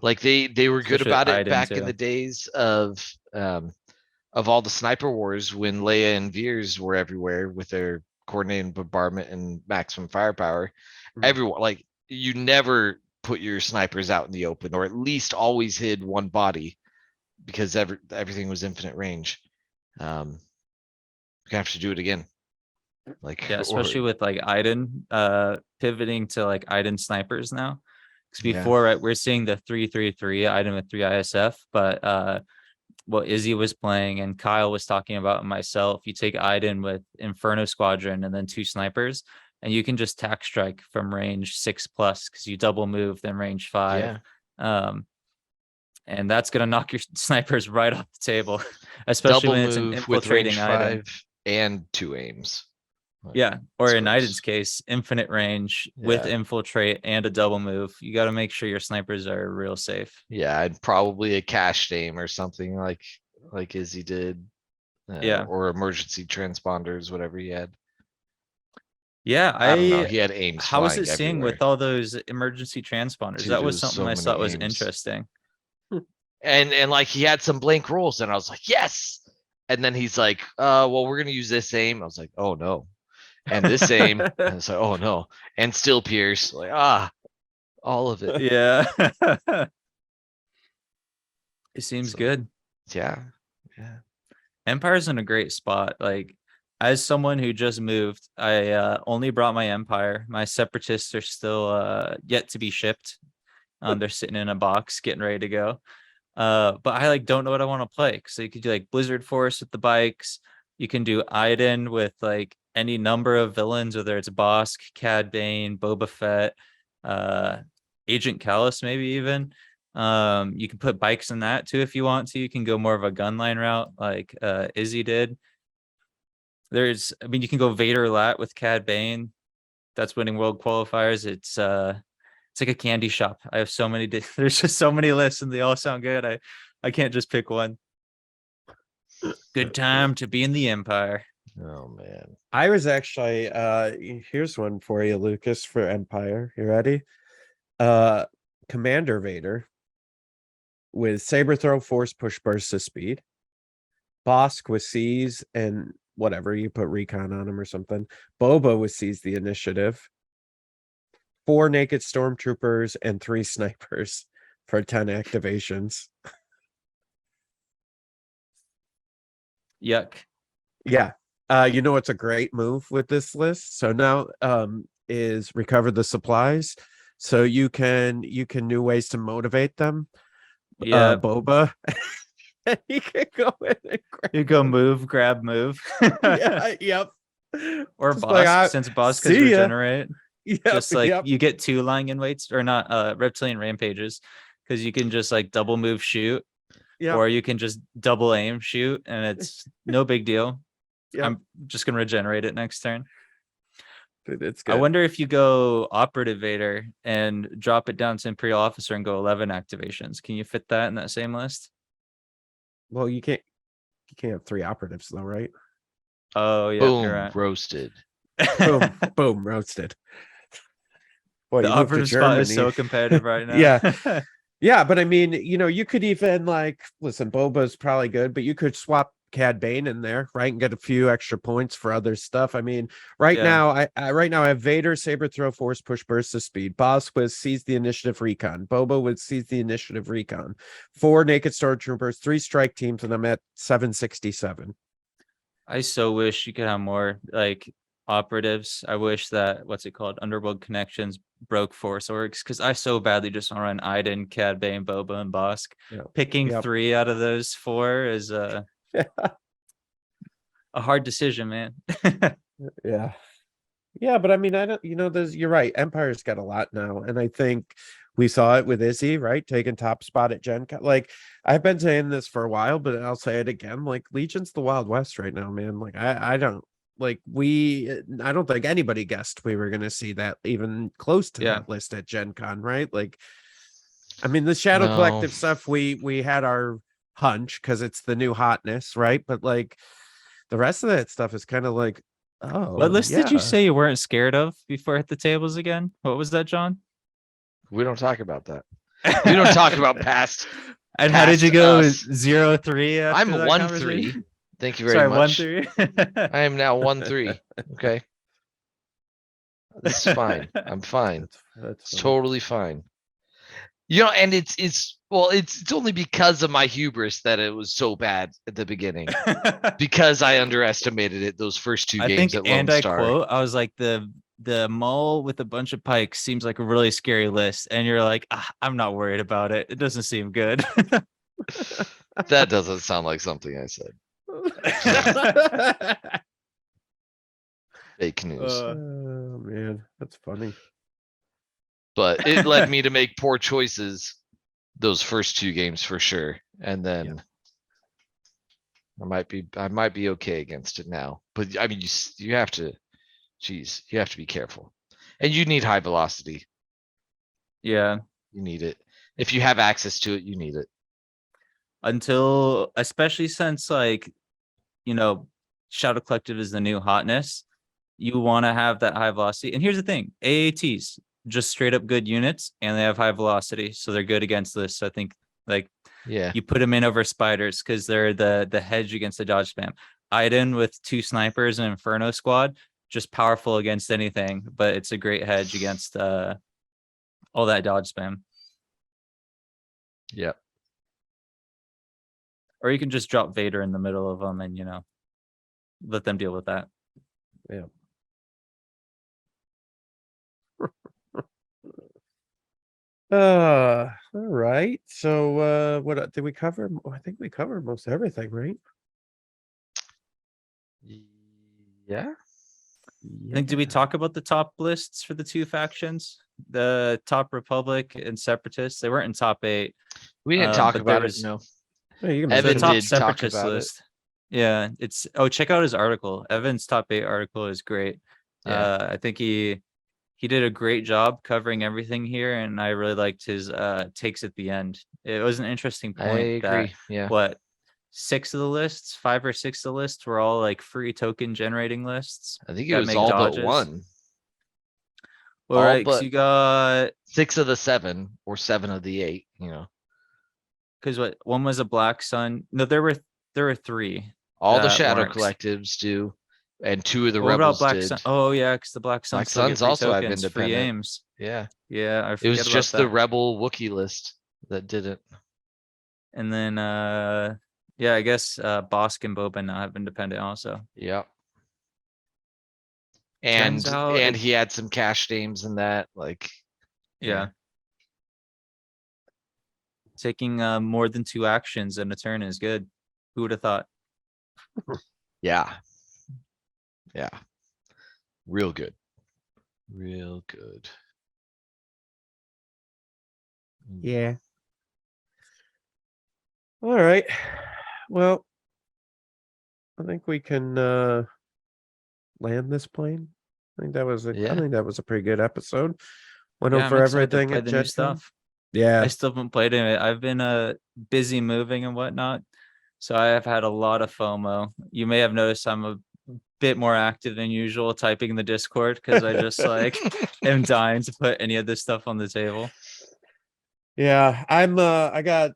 Like they were good Especially about it Iden, back in too. the days of all the sniper wars when Leia and Veers were everywhere with their coordinated bombardment and maximum firepower. Everyone, like, you never put your snipers out in the open, or at least always hid one body, because everything was infinite range. We're gonna have to do it again. Like, Yeah, especially with like Iden pivoting to like Iden snipers now. Because before, right, we're seeing the 3-3-3 Iden with 3 ISF, but what Izzy was playing and Kyle was talking about, and myself, you take Iden with Inferno Squadron and then 2 snipers, and you can just tack strike from range 6+ because you double move, then range 5. And that's gonna knock your snipers right off the table, especially double when it's an move with range infiltrating Iden. 5 and 2 aims. Like, Yeah, or it's in gross. Iden's case, infinite range with Yeah. infiltrate and a double move. You got to make sure your snipers are real safe. Yeah, and probably a cached aim or something like Izzy did. Yeah. Or emergency transponders, whatever he had. Yeah, I don't know. He had aims How was flying it seeing everywhere. with all those emergency transponders? Dude, That it was was something so I many thought was aims. interesting. And like he had some blank rolls, and I was like, yes. And then he's like, well, we're gonna use this aim. I was like, oh no. And this aim, and it's like, oh no. And still Pierce, like, all of it. Yeah. It seems So, good. Yeah. Empire's in a great spot. Like, as someone who just moved, I only brought my Empire. My Separatists are still yet to be shipped. They're sitting in a box getting ready to go. But I like don't know what I want to play. So you could do like Blizzard Force with the bikes. You can do Iden with like any number of villains, whether it's Bosk, Cad Bane, Boba Fett, Agent Callus, maybe even. You can put bikes in that too if you want to. You can go more of a gunline route like Izzy did. You can go Vader Lat with Cad Bane. That's winning world qualifiers. It's like a candy shop. I have so many. There's just so many lists, and they all sound good. I can't just pick one. Good time to be in the Empire. Oh man. I was actually here's one for you, Lucas, for Empire. You ready? Commander Vader with Saber Throw, Force Push, Burst of Speed. Bosk with Seize and whatever, you put Recon on him or something. Boba with Seize the Initiative. 4 naked stormtroopers and 3 snipers for 10 activations. Yuck. Yeah. You know what's a great move with this list? So now is recover the supplies. So you can new ways to motivate them. Yeah. Boba. You can go in and grab You go move, grab, move. Yeah, yep. Or Just Bosk, like, since Bosk see has ya. regenerate. Yep, Just like yep. you get 2 lying in waits, or not reptilian rampages, because you can just like double move shoot, Yep. or you can just double aim shoot, and it's no big deal. Yep. I'm just gonna regenerate it next turn. Dude, it's good. I wonder if you go Operative Vader and drop it down to Imperial Officer and go 11 activations. Can you fit that in that same list? Well, you can't have 3 operatives though, right? Oh yeah, Boom, you're right. roasted. Boom, boom, roasted. Boy, The you moved to operative spot is Germany. so competitive right now. Yeah. Yeah, but I mean, you could even like listen, Boba's probably good, but you could swap Cad Bane in there, right, and get a few extra points for other stuff. I mean, right Yeah. now, I have Vader, Saber Throw, Force Push, Burst of Speed. Boss with Seize the Initiative Recon. Boba with Seize the Initiative Recon. 4 Naked Stormtroopers, 3 Strike Teams, and I'm at 767. I so wish you could have more like operatives. I wish that Underworld Connections broke Force Orgs, because I so badly just want to run Iden, Cad Bane, Boba, and Bosk. Yeah. Picking Yep. 3 out of those 4 is a hard decision, man. Yeah. Yeah, but I mean, I don't, you're right. Empire's got a lot now. And I think we saw it with Izzy, right? Taking top spot at GenCon. Like, I've been saying this for a while, but I'll say it again. Like, Legion's the Wild West right now, man. Like, I don't think anybody guessed we were going to see that even close to that list at GenCon, right? Like, I mean, the Shadow Collective stuff, we had our hunch because it's the new hotness, right? But like, the rest of that stuff is kind of like, oh, What list did you say you weren't scared of before at the tables again? What was that, John? We don't talk about that. We don't talk about past. And how did you go? us. 0-3. I'm 1-3. Thank you very much. 1-3. I am now 1-3. Okay. This is fine. I'm fine. It's totally fine. And it's only because of my hubris that it was so bad at the beginning. Because I underestimated it those first 2 games at Lone Star. I was like, the mole with a bunch of pikes seems like a really scary list, and you're like, I'm not worried about it. It doesn't seem good. That doesn't sound like something I said. Fake news. Oh man, that's funny. But it led me to make poor choices those first 2 games for sure. And then I might be okay against it now. But I mean, you have to be careful. And you need high velocity. Yeah. You need it. If you have access to it, you need it. Especially since Shadow Collective is the new hotness. You want to have that high velocity. And here's the thing, AATs, just straight up good units, and they have high velocity, so they're good against this. So I think you put them in over spiders because they're the hedge against the dodge spam. Iden with 2 snipers and Inferno squad, just powerful against anything, but it's a great hedge against all that dodge spam. Yep. Or you can just drop Vader in the middle of them and let them deal with that. Yeah. All right. So what did we cover? I think we covered most everything, right? Yeah. I think, did we talk about the top lists for the 2 factions? The top Republic and Separatists. They weren't in top 8. We didn't talk about it. No. Evan top did talk about list. Yeah, check out his article. Evan's top 8 article is great. Yeah. I think he did a great job covering everything here, and I really liked his takes at the end. It was an interesting point. I agree. Yeah. 5 or 6 of the lists were all like free token generating lists. I think it was all but 1. Well, right, but you got 6 of the 7 or 7 of the 8, because one was a Black Sun. No, there were 3. All the Shadow Collectives do, and 2 of the Rebels did. Sun? Oh yeah, because the Black Suns also have independent free aims. Yeah. Yeah, it was just the Rebel Wookiee list that didn't. And then I guess Bosk and Boba now have independent also. Yep. And he had some cash names in that, taking more than 2 actions in a turn is good. Who would have thought? Yeah. Real good. Yeah. All right. Well, I think we can land this plane. I think that was a pretty good episode. Went over everything at new stuff. Yeah. I still haven't played it. I've been busy moving and whatnot, so I have had a lot of FOMO. You may have noticed I'm a bit more active than usual typing in the Discord because I just am dying to put any of this stuff on the table. Yeah, I got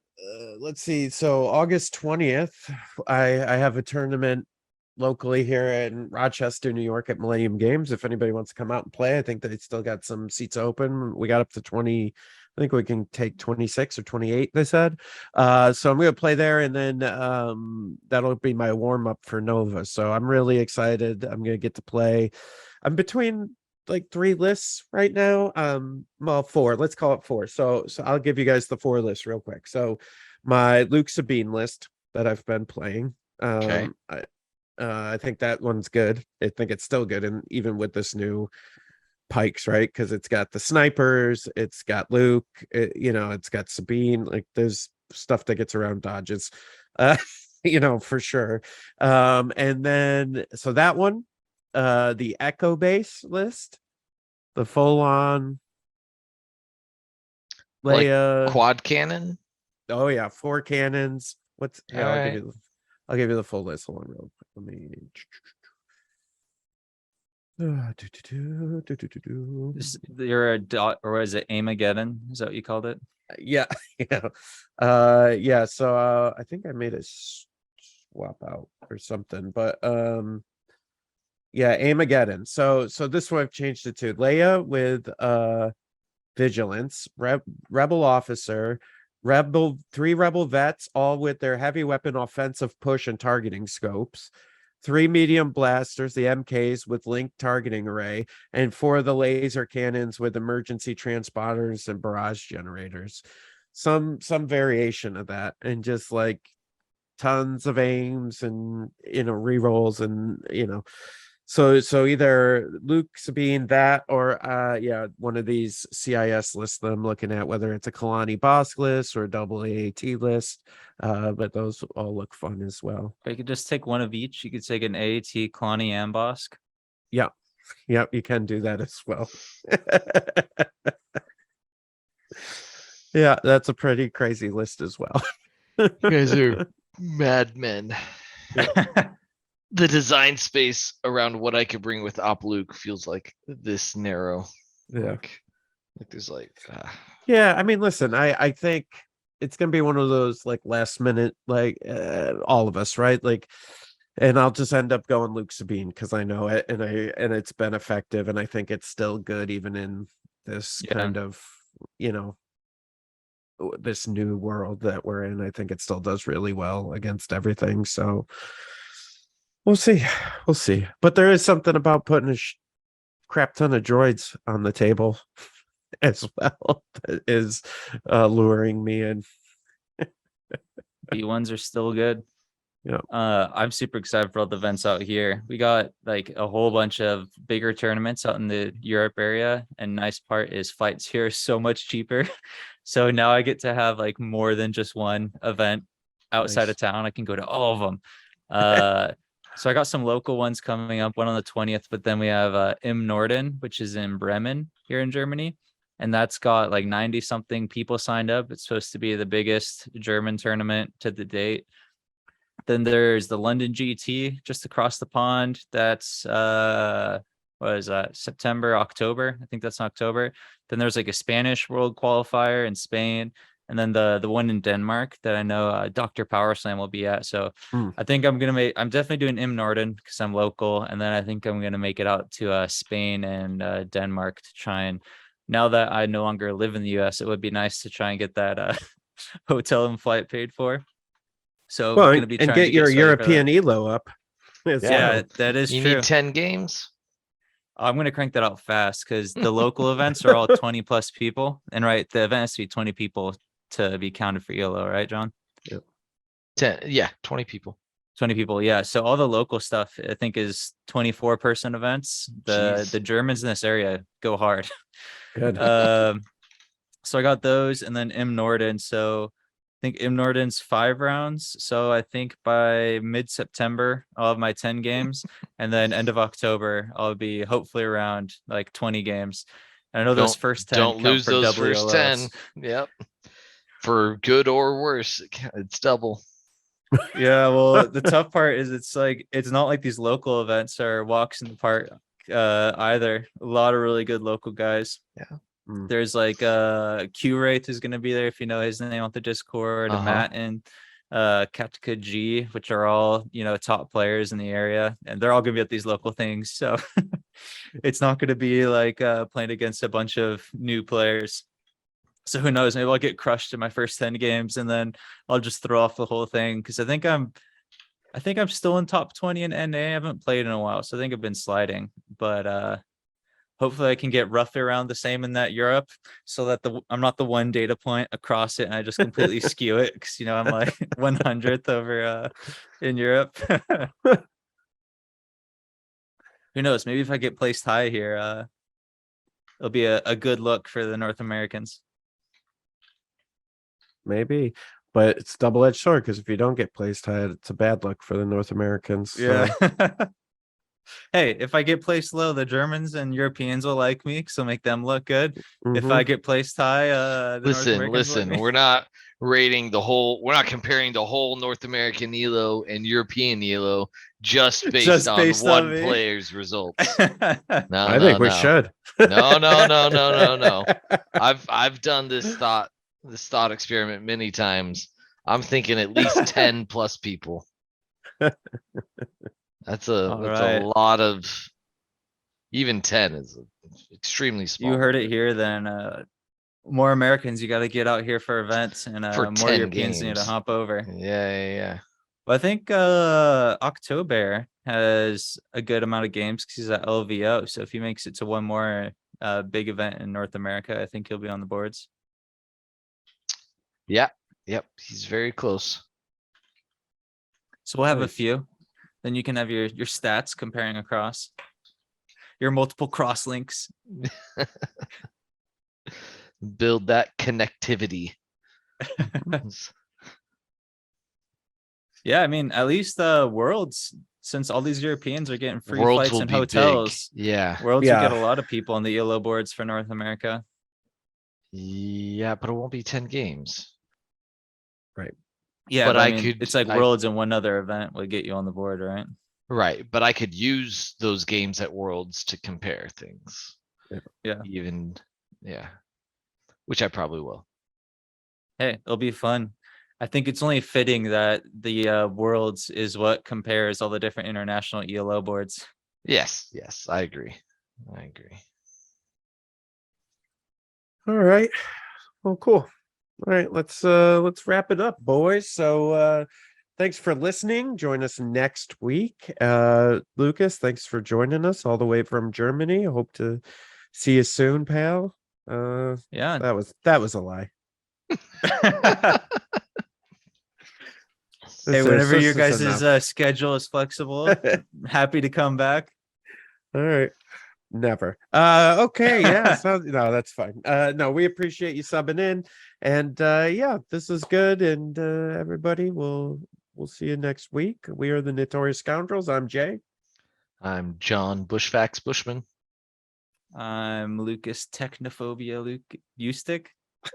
let's see. So August 20th, I have a tournament locally here in Rochester, New York at Millennium Games. If anybody wants to come out and play, I think they still got some seats open. We got up to 20. I think we can take 26 or 28, they said. So I'm gonna play there, and then that'll be my warm-up for Nova. So I'm really excited. I'm gonna get to play. I'm between like 3 lists right now. Well, 4. Let's call it 4. So I'll give you guys the 4 lists real quick. So my Luke Sabine list that I've been playing. Okay. I think that one's good. I think it's still good, and even with this new pikes, right? Because it's got the snipers, it's got Luke, it's got Sabine. Like there's stuff that gets around dodges, for sure. And then so that one, the Echo base list, the full on Like Leia. quad cannon. Oh yeah, 4 cannons. What's here? I'll Alright. I'll give you the full list. Hold on, real quick. Let me. You're a dot, or is it Amageddon? Is that what you called it? Yeah, yeah, yeah. So I think I made a swap out or something, but yeah, Amageddon. So this one I've changed it to Leia with vigilance, rebel officer, 3 rebel vets, all with their heavy weapon offensive push and targeting scopes, 3 medium blasters, the MKs with linked targeting array, and 4 of the laser cannons with emergency transponders and barrage generators. Some variation of that, and just like tons of aims and rerolls and so either Luke Sabine, that, or one of these CIS lists that I'm looking at, whether it's a Kalani Bosk list or a double AAT list. But those all look fun as well. Or you could just take one of each. You could take an AAT, Kalani, and Bosk. Yeah. Yep, you can do that as well. Yeah, that's a pretty crazy list as well. You guys are madmen. The design space around what I could bring with Op Luke feels like this narrow. Yeah. Like there's Yeah, I mean, listen, I think it's gonna be one of those like last minute, like all of us, right? Like, and I'll just end up going Luke Sabine because I know it, and it's been effective, and I think it's still good even in this kind of this new world that we're in. I think it still does really well against everything. So we'll see. But there is something about putting a crap ton of droids on the table as well that is luring me in. B1s are still good. Yeah. I'm super excited for all the events out here. We got like a whole bunch of bigger tournaments out in the Europe area, and nice part is flights here are so much cheaper. So now I get to have like more than just one event outside of town. I can go to all of them. So I got some local ones coming up, one on the 20th, but then we have Im Norden, which is in Bremen here in Germany. And that's got like 90 something people signed up. It's supposed to be the biggest German tournament to the date. Then there's the London GT just across the pond. That's what is that? September, October. I think that's in October. Then there's like a Spanish World Qualifier in Spain. And then the one in Denmark that I know Dr. Power Slam will be at. So I think I'm definitely doing Im Norden because I'm local. And then I think I'm gonna make it out to Spain and Denmark to try, and now that I no longer live in the US, it would be nice to try and get that hotel and flight paid for. So Well, we're gonna be and trying get to your started for European that. elo up. Yeah, that is you true. need 10 games. I'm gonna crank that out fast because the local events are all 20 plus people, and right, the event has to be 20 people to be counted for ELO, right, John? 20 people. 20 people, yeah. So all the local stuff I think is 24 person events. The Germans in this area go hard. Good. So I got those, and then Im Norden. So I think Im Norden's 5 rounds. So I think by mid-September I'll have my 10 games, and then end of October I'll be hopefully around like 20 games. And I know those first 10 don't count lose for those first 10. WLOs. Yep. For good or worse, it's double. Yeah, well, the tough part is it's not like these local events are walks in the park either. A lot of really good local guys. Yeah. There's like Q-Wraith is going to be there if you know his name on the Discord, and Matt and Katka G, which are all, you know, top players in the area, and they're all going to be at these local things. So it's not going to be like playing against a bunch of new players. So who knows? Maybe I'll get crushed in my first 10 games, and then I'll just throw off the whole thing, because I think I'm still in top 20 in NA. I haven't played in a while, so I think I've been sliding. But hopefully I can get roughly around the same in that Europe, so that I'm not the one data point across it and I just completely skew it, because, you know, I'm like 100th over in Europe. Who knows? Maybe if I get placed high here, it'll be a good look for the North Americans. Maybe, but it's double-edged sword, because if you don't get placed high, it's a bad look for the North Americans. So. Yeah. Hey, if I get placed low, the Germans and Europeans will like me, because I'll make them look good. If I get placed high, the North Americans will like me. We're not rating the whole. We're not comparing the whole North American ELO and European ELO just based on one player's results. No, I think we should. No. I've done this thought experiment many times. I'm thinking at least 10 plus people. That's a lot of, even 10 is extremely small. You heard it here. Then more Americans, you got to get out here for events, and more Europeans need to hop over. Yeah. But I think October has a good amount of games because he's at LVO. So if he makes it to one more big event in North America, I think he'll be on the boards. Yep. He's very close. So we'll have a few. Then you can have your stats comparing across your multiple cross links. Build that connectivity. Yeah, I mean, at least Worlds, since all these Europeans are getting free flights and hotels. Big. Yeah. Worlds will get a lot of people on the ELO boards for North America. Yeah, but it won't be 10 games. Right. Yeah, but I mean, it's like Worlds and one other event would get you on the board, right? Right, but I could use those games at Worlds to compare things. Yeah. Which I probably will. Hey, it'll be fun. I think it's only fitting that the Worlds is what compares all the different international ELO boards. Yes, I agree. All right. Well, cool. All right, let's wrap it up, boys. So thanks for listening. Join us next week. Lucas, thanks for joining us all the way from Germany. I hope to see you soon, pal. Yeah. That was a lie. Hey, whenever your guys' schedule is flexible, happy to come back. All right. Never. Okay. Yeah. No, that's fine. No, we appreciate you subbing in, and yeah, this is good. And everybody, we'll see you next week. We are the Notorious Scoundrels. I'm Jay. I'm John Bushfax Bushman. I'm Lucas Technophobia Eustick.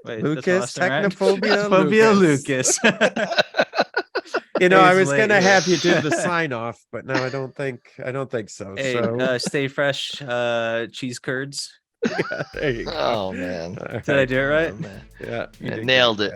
Wait, Lucas Technophobia Lucas. You know, I was gonna have you do the sign off, but no, I don't think so. Hey, so stay fresh, cheese curds. Yeah, there you go. Oh man. Did I do it right? Oh, man. Yeah, Nailed it.